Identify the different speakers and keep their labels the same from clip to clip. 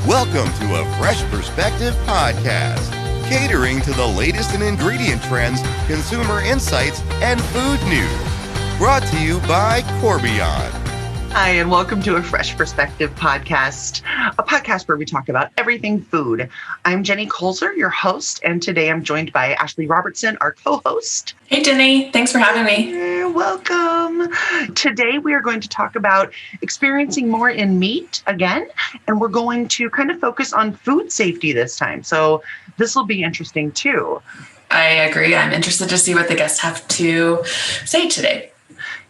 Speaker 1: Welcome to a Fresh Perspective podcast, catering to the latest in ingredient trends, consumer insights, and food news. Brought to you by Corbion.
Speaker 2: Hi, and welcome to a Fresh Perspective podcast, a podcast where we talk about everything food. I'm Jenny Kulzer, your host, and today I'm joined by Ashley Robertson, our co-host.
Speaker 3: Hey, Jenny. Thanks for having me.
Speaker 2: You're welcome. Today, we are going to talk about experiencing more in meat again, and we're going to kind of focus on food safety this time. So this will be interesting too.
Speaker 3: I agree. I'm interested to see what the guests have to say today.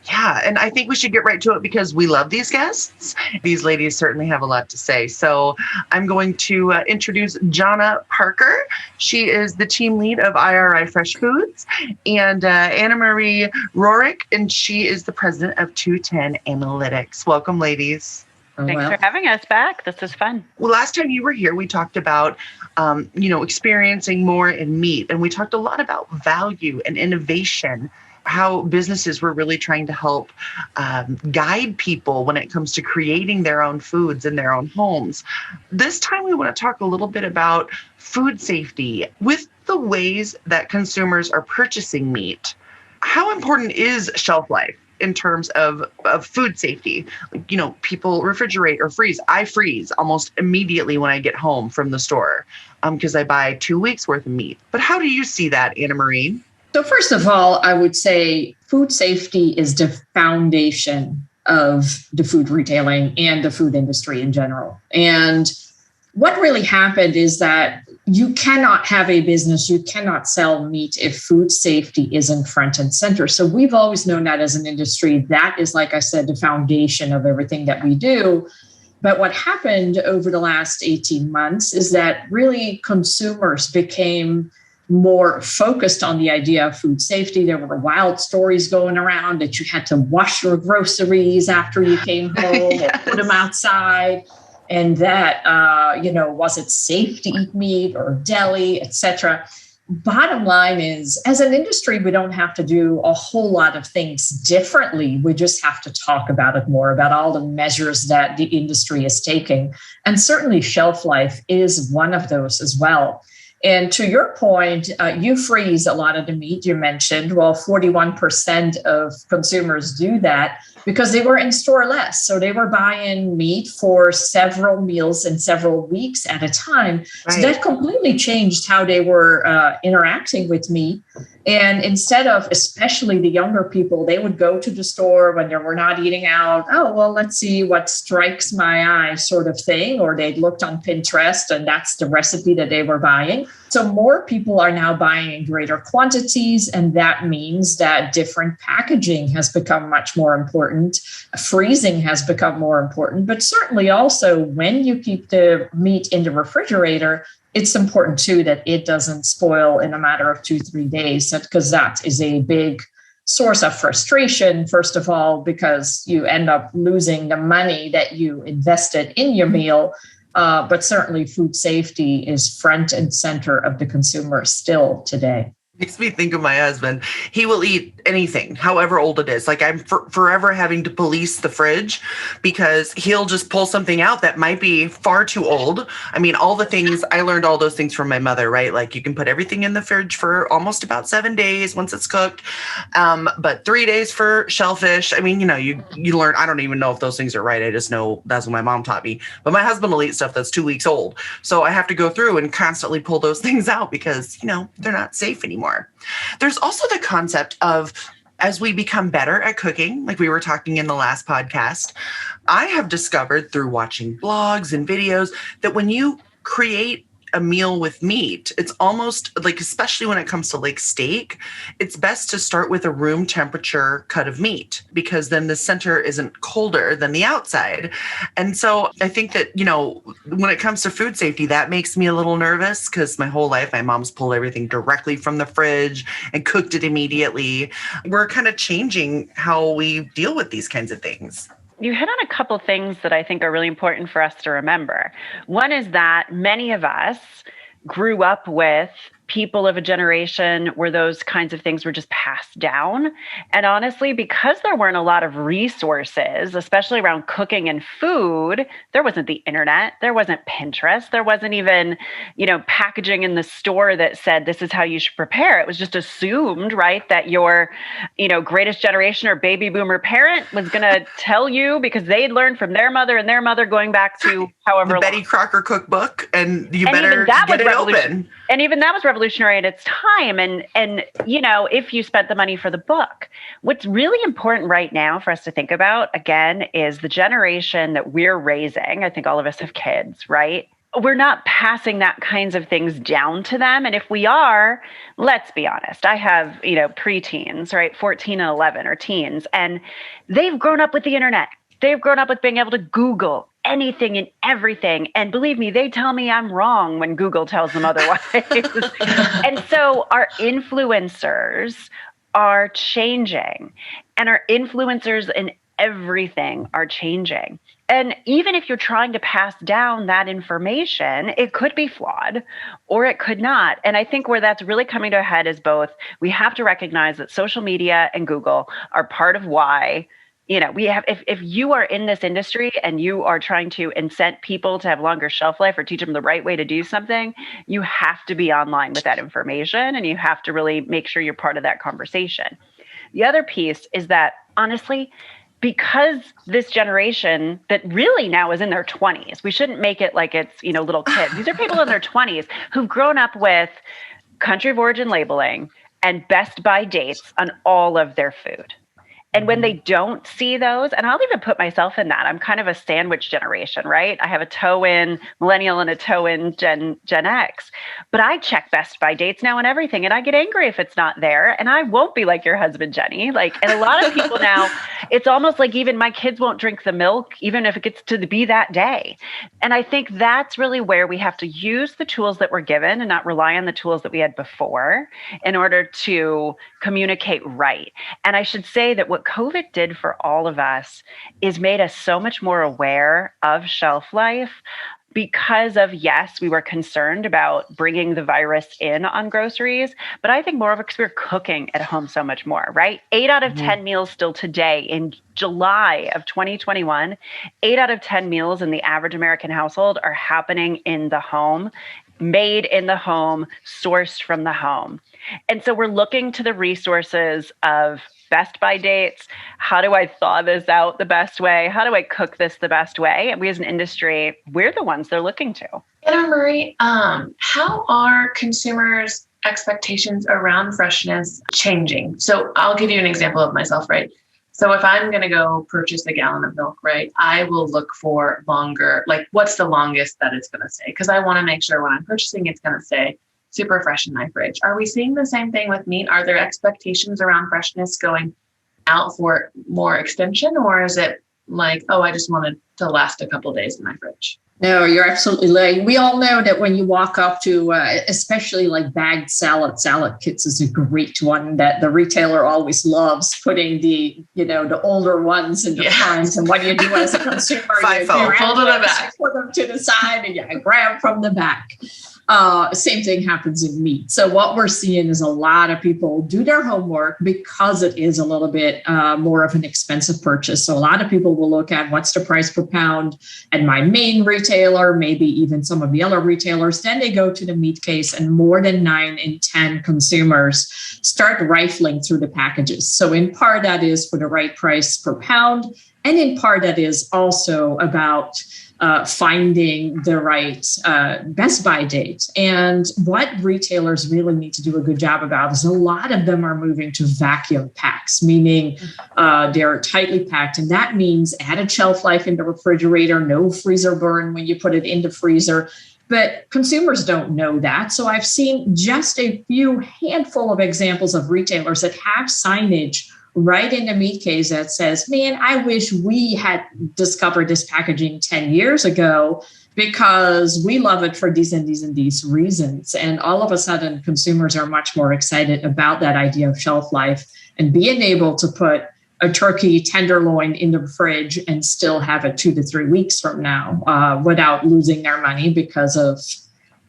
Speaker 2: Yeah, and I think we should get right to it because we love these guests. These ladies certainly have a lot to say. So I'm going to introduce Jonna Parker. She is the team lead of IRI Fresh Foods, and Anne-Marie Roerink, and she is the president of 210 Analytics. Welcome, ladies.
Speaker 4: Thanks for having us back. This is fun.
Speaker 2: Well, last time you were here, we talked about, experiencing more in meat, and we talked a lot about value and innovation, how businesses were really trying to help guide people when it comes to creating their own foods in their own homes. This time, we want to talk a little bit about food safety with the ways that consumers are purchasing meat. How important is shelf life in terms of food safety? People refrigerate or freeze. I freeze almost immediately when I get home from the store because I buy 2 weeks worth of meat. But how do you see that, Anne-Marie?
Speaker 5: So first of all, I would say food safety is the foundation of the food retailing and the food industry in general. And what really happened is that you cannot have a business, you cannot sell meat if food safety isn't front and center. So we've always known that as an industry, that is, like I said, the foundation of everything that we do. But what happened over the last 18 months is that really consumers became more focused on the idea of food safety. There were wild stories going around that you had to wash your groceries after you came home yes. or put them outside. And that, was it safe to eat meat or deli, etc. Bottom line is, as an industry, we don't have to do a whole lot of things differently. We just have to talk about it more, about all the measures that the industry is taking. And certainly shelf life is one of those as well. And to your point, you freeze a lot of the meat you mentioned. Well, 41% of consumers do that because they were in store less. So they were buying meat for several meals and several weeks at a time. Right. So that completely changed how they were interacting with meat. And instead of, especially the younger people, they would go to the store when they were not eating out. Oh, well, let's see what strikes my eye sort of thing. Or they'd looked on Pinterest and that's the recipe that they were buying. So more people are now buying in greater quantities. And that means that different packaging has become much more important. Freezing has become more important. But certainly also when you keep the meat in the refrigerator, it's important, too, that it doesn't spoil in a matter of 2-3 days, because that is a big source of frustration, first of all, because you end up losing the money that you invested in your meal. But certainly food safety is front and center of the consumer still today.
Speaker 2: Makes me think of my husband. He will eat anything, however old it is. Like I'm forever having to police the fridge because he'll just pull something out that might be far too old. I mean, all the things, I learned all those things from my mother, right? Like you can put everything in the fridge for almost about 7 days once it's cooked, but 3 days for shellfish. I mean, you learn, I don't even know if those things are right. I just know that's what my mom taught me. But my husband will eat stuff that's 2 weeks old. So I have to go through and constantly pull those things out because, they're not safe anymore. There's also the concept of, as we become better at cooking, like we were talking in the last podcast, I have discovered through watching blogs and videos that when you create a meal with meat, it's almost like, especially when it comes to like steak, it's best to start with a room temperature cut of meat because then the center isn't colder than the outside. And so I think that, when it comes to food safety, that makes me a little nervous because my whole life, my mom's pulled everything directly from the fridge and cooked it immediately. We're kind of changing how we deal with these kinds of things.
Speaker 4: You hit on a couple things that I think are really important for us to remember. One is that many of us grew up with people of a generation where those kinds of things were just passed down. And honestly, because there weren't a lot of resources, especially around cooking and food, there wasn't the internet, there wasn't Pinterest, there wasn't even, packaging in the store that said, this is how you should prepare. It was just assumed, right, that your, greatest generation or baby boomer parent was going to tell you because they'd learned from their mother and their mother going back to however
Speaker 2: the Betty
Speaker 4: long.
Speaker 2: Crocker cookbook, and you better get it open.
Speaker 4: And even that was revolutionary at its time. And if you spent the money for the book, what's really important right now for us to think about, again, is the generation that we're raising. I think all of us have kids, right? We're not passing that kinds of things down to them. And if we are, let's be honest, I have, preteens, right? 14 and 11 or teens, and they've grown up with the internet. They've grown up with being able to Google anything and everything. And believe me, they tell me I'm wrong when Google tells them otherwise. And so our influencers are changing, and our influencers in everything are changing. And even if you're trying to pass down that information, it could be flawed or it could not. And I think where that's really coming to a head is both. We have to recognize that social media and Google are part of why, we have, if you are in this industry and you are trying to incent people to have longer shelf life or teach them the right way to do something, you have to be online with that information, and you have to really make sure you're part of that conversation. The other piece is that, honestly, because this generation that really now is in their 20s, we shouldn't make it like it's, little kids. These are people in their 20s who've grown up with country of origin labeling and best by dates on all of their food. And when they don't see those, and I'll even put myself in that, I'm kind of a sandwich generation, right? I have a toe in millennial and a toe in Gen X, but I check best by dates now and everything. And I get angry if it's not there, and I won't be like your husband, Jenny. And a lot of people now, it's almost like even my kids won't drink the milk, even if it gets to be that day. And I think that's really where we have to use the tools that we're given and not rely on the tools that we had before in order to communicate right. And I should say that what COVID did for all of us is made us so much more aware of shelf life because of, yes, we were concerned about bringing the virus in on groceries, but I think more of it because we were cooking at home so much more, right? 8 out of 10 meals still today in July of 2021, 8 out of 10 meals in the average American household are happening in the home, made in the home, sourced from the home. And so we're looking to the resources of best by dates. How do I thaw this out the best way? How do I cook this the best way? And we as an industry, we're the ones they're looking to.
Speaker 3: Anne-Marie, how are consumers' expectations around freshness changing? So I'll give you an example of myself, right? So if I'm going to go purchase a gallon of milk, right, I will look for longer, what's the longest that it's going to stay? Because I want to make sure when I'm purchasing, it's going to stay super fresh in my fridge. Are we seeing the same thing with meat? Are there expectations around freshness going out for more extension, or is it like, oh, I just wanted to last a couple of days in my fridge?
Speaker 5: No, you're absolutely right. We all know that when you walk up to, especially bagged salad kits is a great one that the retailer always loves, putting the older ones in the front. And what do you do as a consumer?
Speaker 3: FIFO, pull to the back.
Speaker 5: Put them to the side and you grab from the back. Same thing happens in meat. So what we're seeing is a lot of people do their homework because it is a little bit more of an expensive purchase. So a lot of people will look at what's the price per pound at my main retailer, maybe even some of the other retailers. Then they go to the meat case, and more than 9 in 10 consumers start rifling through the packages. So in part that is for the right price per pound. And in part that is also about finding the right best by date. And what retailers really need to do a good job about is a lot of them are moving to vacuum packs, meaning they're tightly packed. And that means added shelf life in the refrigerator, no freezer burn when you put it in the freezer. But consumers don't know that. So I've seen just a handful of examples of retailers that have signage right in the meat case that says, man, I wish we had discovered this packaging 10 years ago because we love it for these and these and these reasons. And all of a sudden, consumers are much more excited about that idea of shelf life and being able to put a turkey tenderloin in the fridge and still have it 2 to 3 weeks from now without losing their money because of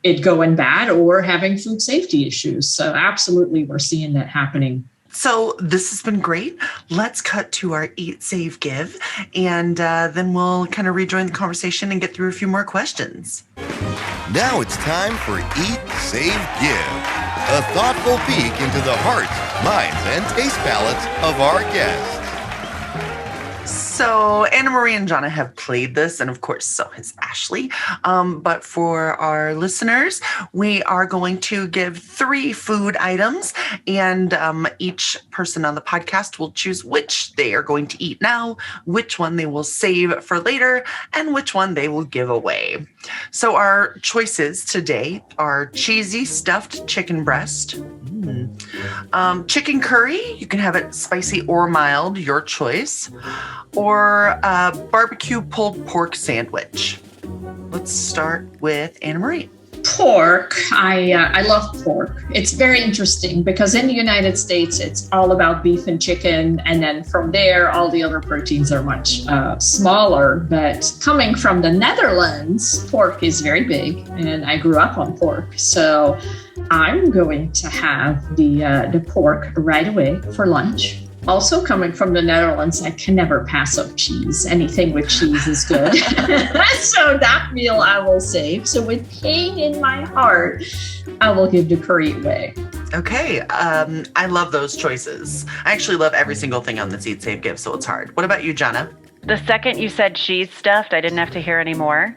Speaker 5: it going bad or having food safety issues. So absolutely, we're seeing that happening.
Speaker 2: So this has been great. Let's cut to our Eat, Save, Give, and then we'll kind of rejoin the conversation and get through a few more questions.
Speaker 1: Now it's time for Eat, Save, Give, a thoughtful peek into the hearts, minds, and taste palates of our guests.
Speaker 2: So Anne-Marie and Jonna have played this, and of course, so has Ashley. But for our listeners, we are going to give 3 food items, and each person on the podcast will choose which they are going to eat now, which one they will save for later, and which one they will give away. So our choices today are cheesy stuffed chicken breast, chicken curry. You can have it spicy or mild, your choice, or a barbecue pulled pork sandwich. Let's start with Anne-Marie.
Speaker 5: Pork. I love pork. It's very interesting because in the United States, it's all about beef and chicken. And then from there, all the other proteins are much smaller. But coming from the Netherlands, pork is very big. And I grew up on pork. So I'm going to have the pork right away for lunch. Also coming from the Netherlands, I can never pass up cheese. Anything with cheese is good. So that meal I will save. So with pain in my heart, I will give the curry away.
Speaker 2: Okay. I love those choices. I actually love every single thing on this Eat, Save, Give, so it's hard. What about you, Jonna?
Speaker 4: The second you said cheese stuffed, I didn't have to hear any more.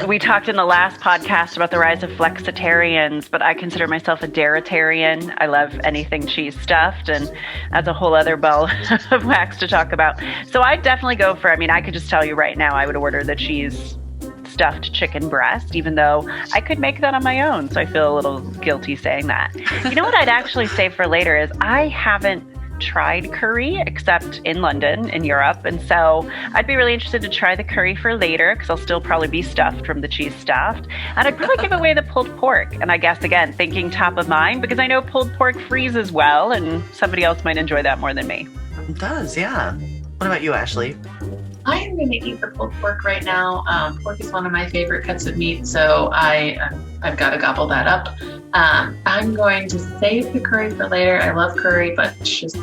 Speaker 4: We talked in the last podcast about the rise of flexitarians, but I consider myself a dairitarian. I love anything cheese stuffed, and that's a whole other ball of wax to talk about. So I'd definitely go for, I could just tell you right now, I would order the cheese stuffed chicken breast, even though I could make that on my own. So I feel a little guilty saying that. You know what I'd actually save for later is I haven't tried curry except in London, in Europe. And so I'd be really interested to try the curry for later because I'll still probably be stuffed from the cheese stuffed. And I'd probably give away the pulled pork. And I guess, again, thinking top of mind because I know pulled pork freezes well and somebody else might enjoy that more than me.
Speaker 2: It does, yeah. What about you, Ashley?
Speaker 3: I am going to eat the pulled pork right now. Pork is one of my favorite cuts of meat, so I've got to gobble that up. I'm going to save the curry for later. I love curry, but it's just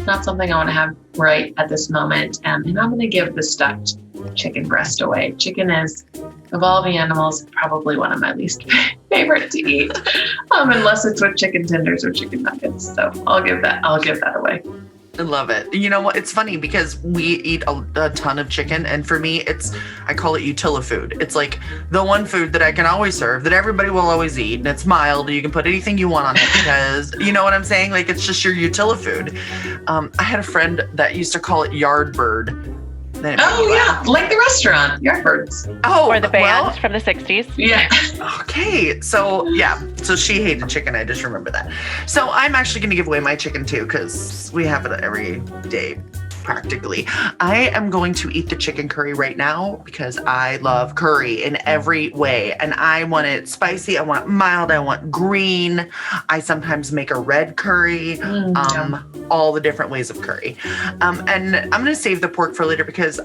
Speaker 3: not something I want to have right at this moment. And I'm going to give the stuffed chicken breast away. Chicken is, of all the animals, probably one of my least favorite to eat, unless it's with chicken tenders or chicken nuggets. So I'll give that away.
Speaker 2: I love it. You know what? It's funny because we eat a ton of chicken, and for me, I call it utila food. It's like the one food that I can always serve, that everybody will always eat, and it's mild. You can put anything you want on it because, you know what I'm saying? Like, it's just your utila food. I had a friend that used to call it yard bird.
Speaker 3: Oh, yeah. Like the restaurant, Yardbirds.
Speaker 2: Oh,
Speaker 4: or the band from the 60s.
Speaker 3: Yeah.
Speaker 2: Okay. So, yeah. So she hated chicken. I just remember that. So I'm actually going to give away my chicken too because we have it every day practically. I am going to eat the chicken curry right now because I love curry in every way. And I want it spicy. I want it mild. I want green. I sometimes make a red curry. All the different ways of curry. And I'm going to save the pork for later because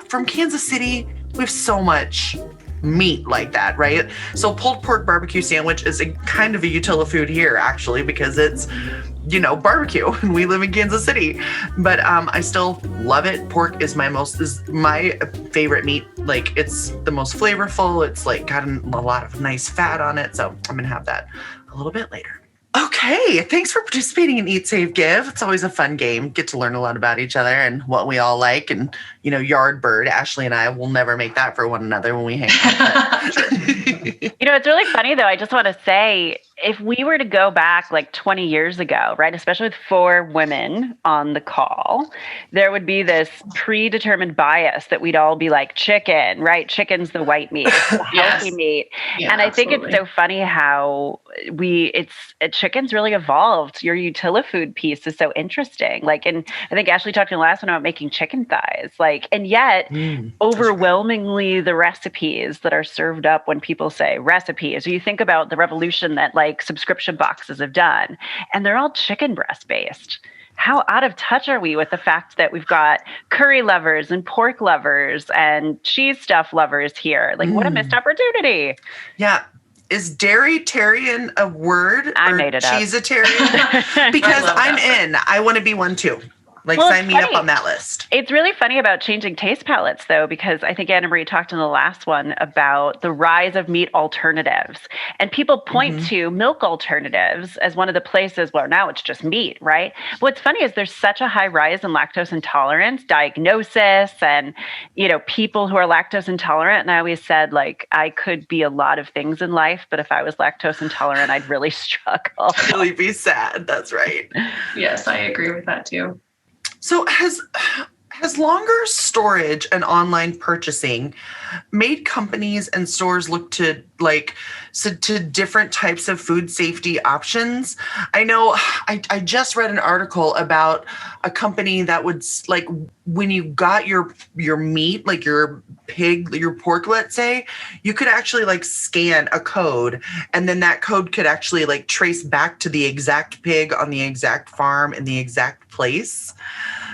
Speaker 2: from Kansas City, we have so much meat like that, right? So pulled pork barbecue sandwich is a kind of a utila food here, actually, because it's, barbecue, and we live in Kansas City. But I still love it. Pork is my favorite meat. Like, it's the most flavorful. It's like got a lot of nice fat on it. So I'm gonna have that a little bit later. Okay, thanks for participating in Eat, Save, Give. It's always a fun game. Get to learn a lot about each other and what we all like. And, yard bird, Ashley and I will never make that for one another when we hang out.
Speaker 4: It's really funny, though. I just want to say, if we were to go back like 20 years ago, right, especially with 4 women on the call, there would be this predetermined bias that we'd all be like, chicken, right? Chicken's the white meat, the healthy meat. Yeah, and I think it's so funny how chicken's really evolved. Your utila food piece is so interesting. Like, and I think Ashley talked in the last one about making chicken thighs. Like, and yet overwhelmingly the recipes that are served up when people say recipes, or you think about the revolution that like subscription boxes have done, and they're all chicken breast based. how out of touch are we with the fact that we've got curry lovers and pork lovers and cheese stuff lovers here? Like, what a missed opportunity.
Speaker 2: Yeah. Is dairy-tarian a word?
Speaker 4: I made it up.
Speaker 2: Cheese-a-tarian? Because I'm in. I want to be one too. Like, sign me up on that list.
Speaker 4: It's really funny about changing taste palettes, though, because I think Anne-Marie talked in the last one about the rise of meat alternatives. And people point to milk alternatives as one of the places where now it's just meat, right? What's funny is there's such a high rise in lactose intolerance, diagnosis, and, people who are lactose intolerant. And I always said, like, I could be a lot of things in life, but if I was lactose intolerant, I'd really struggle.
Speaker 2: Really be sad. That's right.
Speaker 3: Yes, I agree with that too.
Speaker 2: So has longer storage and online purchasing made companies and stores look to different types of food safety options? I know I just read an article about a company that would, like, when you got your meat, like your pig, your pork, let's say, you could actually like scan a code, and then that code could actually like trace back to the exact pig on the exact farm in the exact place.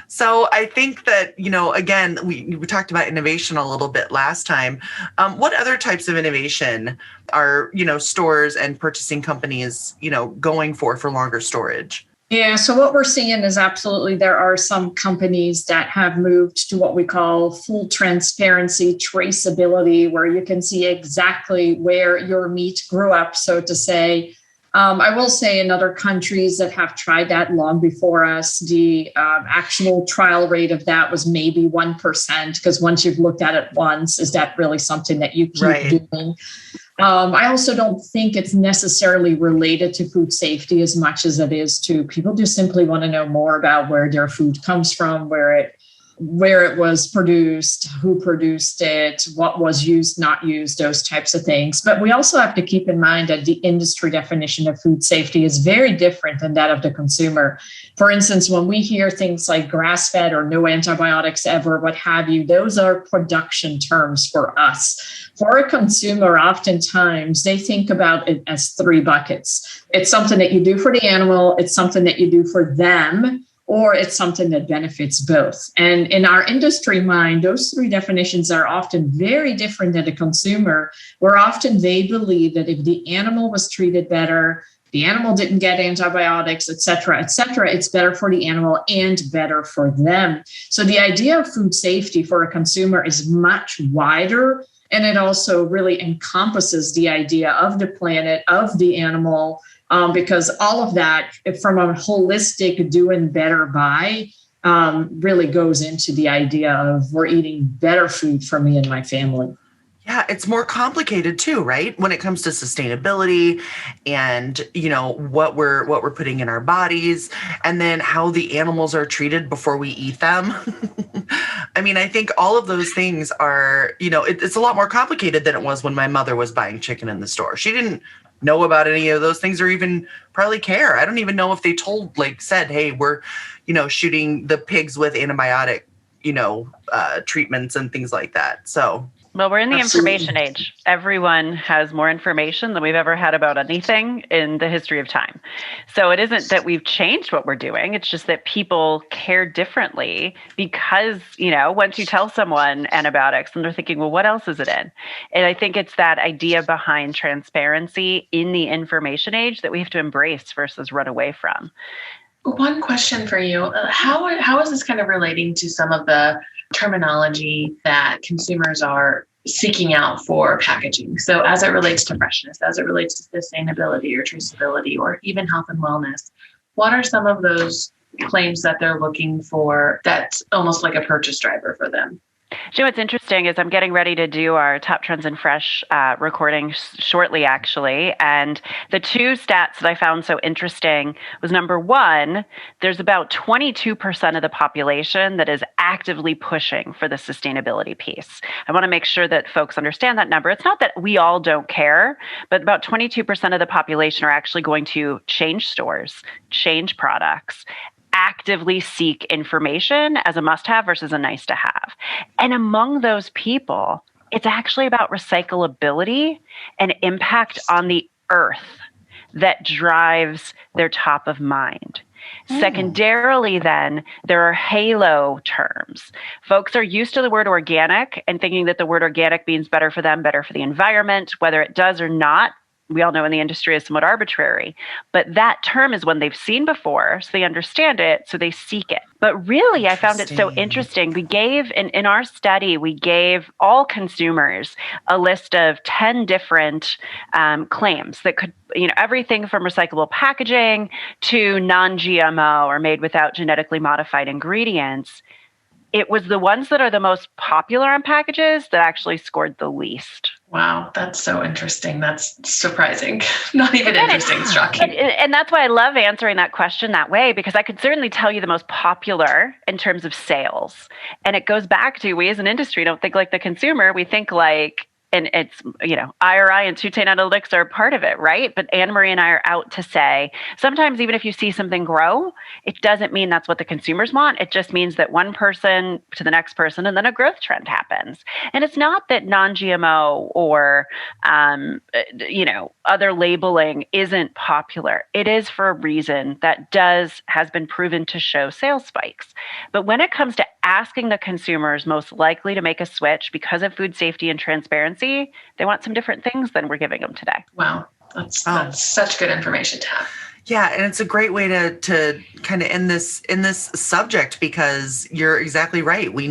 Speaker 2: So I think that, again, we talked about innovation a little bit last time. What other types of innovation are, stores and purchasing companies, going for longer storage?
Speaker 5: Yeah, so what we're seeing is absolutely there are some companies that have moved to what we call full transparency traceability, where you can see exactly where your meat grew up, so to say. I will say in other countries that have tried that long before us, the actual trial rate of that was maybe 1%, because once you've looked at it once, is that really something that you keep doing? I also don't think it's necessarily related to food safety as much as it is to people just simply want to know more about where their food comes from, where it was produced, who produced it, what was used, not used, those types of things. But we also have to keep in mind that the industry definition of food safety is very different than that of the consumer. For instance, when we hear things like grass-fed or no antibiotics ever, what have you, those are production terms for us. For a consumer, oftentimes they think about it as three buckets. It's something that you do for the animal, it's something that you do for them, or it's something that benefits both. And in our industry mind, those three definitions are often very different than the consumer, where often they believe that if the animal was treated better, the animal didn't get antibiotics, et cetera, it's better for the animal and better for them. So the idea of food safety for a consumer is much wider, and it also really encompasses the idea of the planet, of the animal, because all of that, from a holistic doing better by, really goes into the idea of we're eating better food for me and my family.
Speaker 2: Yeah, it's more complicated too, right? When it comes to sustainability and, what we're putting in our bodies, and then how the animals are treated before we eat them. I mean, I think all of those things are, it's a lot more complicated than it was when my mother was buying chicken in the store. She didn't know about any of those things or even probably care. I don't even know if they said, hey, we're, shooting the pigs with antibiotic, treatments and things like that. So.
Speaker 4: Well, we're in the information age. Everyone has more information than we've ever had about anything in the history of time. So it isn't that we've changed what we're doing. It's just that people care differently because, once you tell someone antibiotics and they're thinking, well, what else is it in? And I think it's that idea behind transparency in the information age that we have to embrace versus run away from.
Speaker 3: One question for you. How is this kind of relating to some of the terminology that consumers are seeking out for packaging? So as it relates to freshness, as it relates to sustainability or traceability, or even health and wellness, what are some of those claims that they're looking for that's almost like a purchase driver for them?
Speaker 4: What's interesting is I'm getting ready to do our Top Trends in Fresh recording shortly, actually. And the two stats that I found so interesting was, number one, there's about 22% of the population that is actively pushing for the sustainability piece. I want to make sure that folks understand that number. It's not that we all don't care, but about 22% of the population are actually going to change stores, change products, actively seek information as a must-have versus a nice-to-have. And among those people, it's actually about recyclability and impact on the earth that drives their top of mind. Secondarily, then, there are halo terms. Folks are used to the word organic and thinking that the word organic means better for them, better for the environment. Whether it does or not, we all know in the industry is somewhat arbitrary. But that term is one they've seen before, so they understand it, so they seek it. But really, I found it so interesting. We gave, in our study, we gave all consumers a list of 10 different claims that could, everything from recyclable packaging to non-GMO or made without genetically modified ingredients. It was the ones that are the most popular on packages that actually scored the least.
Speaker 3: Wow, that's so interesting. That's surprising. Not even interesting, shocking.
Speaker 4: And that's why I love answering that question that way, because I could certainly tell you the most popular in terms of sales. And it goes back to, we as an industry don't think like the consumer. We think like, and it's, IRI and 210 analytics are a part of it, right? But Anne-Marie and I are out to say, sometimes even if you see something grow, it doesn't mean that's what the consumers want. It just means that one person to the next person, and then a growth trend happens. And it's not that non-GMO or, other labeling isn't popular. It is for a reason that has been proven to show sales spikes. But when it comes to asking the consumers most likely to make a switch because of food safety and transparency, they want some different things than we're giving them today.
Speaker 3: Wow. That's such good information to have.
Speaker 2: Yeah, and it's a great way to kind of end this subject, because you're exactly right. We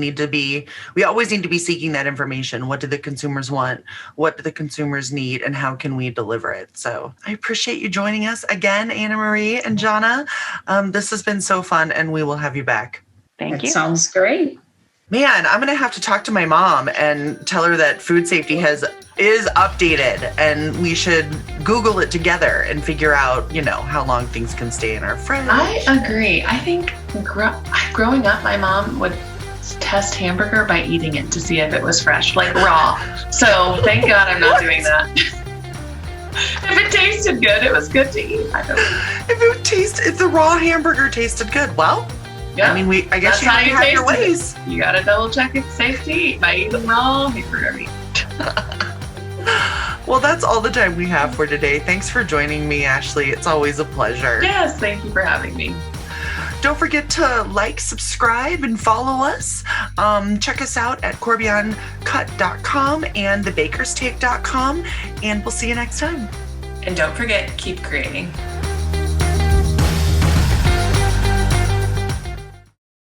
Speaker 2: always need to be seeking that information. What do the consumers want? What do the consumers need? And how can we deliver it? So I appreciate you joining us again, Anne-Marie and Jonna. This has been so fun, and we will have you back.
Speaker 4: Thank you.
Speaker 5: Sounds great.
Speaker 2: Man, I'm going to have to talk to my mom and tell her that food safety is updated, and we should Google it together and figure out, how long things can stay in our fridge.
Speaker 3: I agree. I think growing up, my mom would test hamburger by eating it to see if it was fresh, like raw. So thank God I'm not doing that. If it tasted good, it was good to eat.
Speaker 2: If the raw hamburger tasted good, well,
Speaker 3: yeah.
Speaker 2: I guess you have to have your ways.
Speaker 3: You got to double check it's safe to eat by eating raw hamburger meat.
Speaker 2: Well, that's all the time we have for today. Thanks for joining me, Ashley. It's always a pleasure.
Speaker 3: Yes, thank you for having me.
Speaker 2: Don't forget to like, subscribe, and follow us. Check us out at CorbionCut.com and thebakerstake.com, and we'll see you next time.
Speaker 3: And don't forget, keep creating.